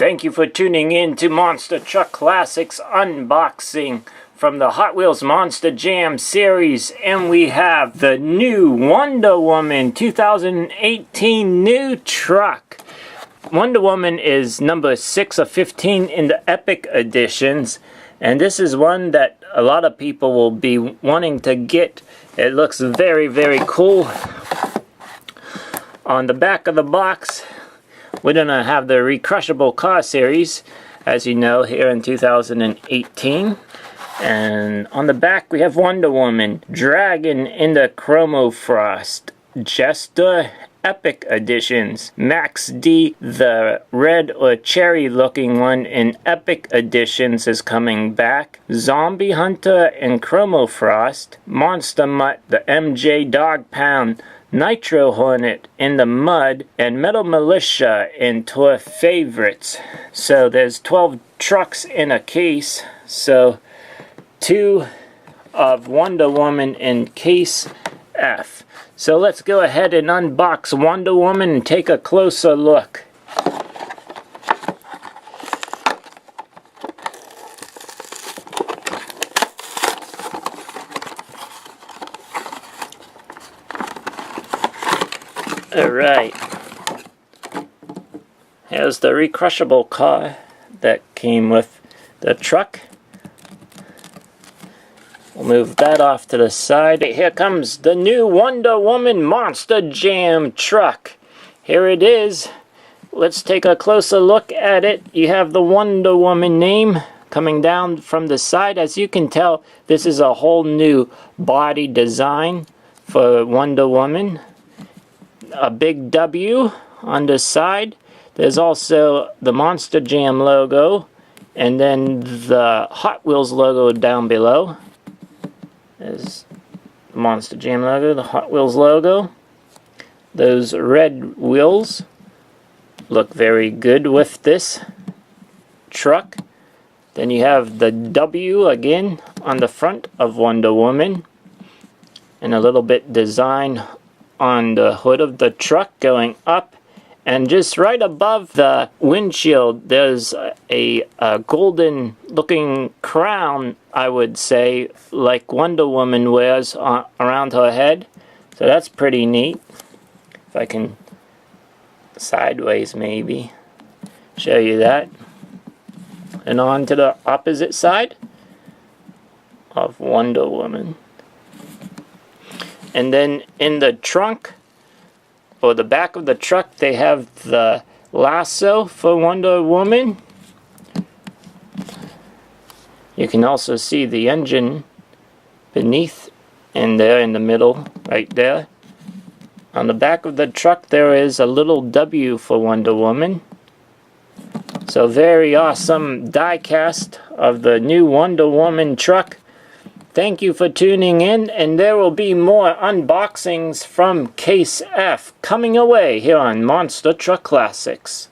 Thank you for tuning in to Monster Truck Classics unboxing from the Hot Wheels Monster Jam series, and we have the new Wonder Woman 2018 new truck. Wonder Woman is number 6 of 15 in the Epic editions, and this is one that a lot of people will be wanting to get. It looks very, very cool. On the back of the box, we're going to have the Recrushable Car series, as you know, here in 2018. And on the back we have Wonder Woman, Dragon in the Chromo Frost, Jester Epic Editions, Max D, the red or cherry looking one in Epic Editions is coming back, Zombie Hunter in Chromo Frost, Monster Mutt, the MJ Dog Pound, Nitro Hornet in the Mud, and Metal Militia in Tour Favorites. So there's 12 trucks in a case, so 2 of Wonder Woman in case F. So let's go ahead and unbox Wonder Woman and take a closer look. Alright, here's the Recrushable car that came with the truck. We'll move that off to the side. Here comes the new Wonder Woman Monster Jam truck. Here it is. Let's take a closer look at it. You have the Wonder Woman name coming down from the side. As you can tell, this is a whole new body design for Wonder Woman. A big W on the side. There's also the Monster Jam logo, and then the Hot Wheels logo down below. There's the Monster Jam logo, the Hot Wheels logo. Those red wheels look very good with this truck. Then you have the W again on the front of Wonder Woman, and a little bit design on the hood of the truck going up, and just right above the windshield there's a golden looking crown, I would say, like Wonder Woman wears around her head. So that's pretty neat. If I can sideways maybe show you that. And on to the opposite side of Wonder Woman. And then in the trunk, or the back of the truck, they have the lasso for Wonder Woman. You can also see the engine beneath and there in the middle, right there. On the back of the truck there is a little W for Wonder Woman. So very awesome die cast of the new Wonder Woman truck. Thank you for tuning in, and there will be more unboxings from Case F coming away here on Monster Truck Classics.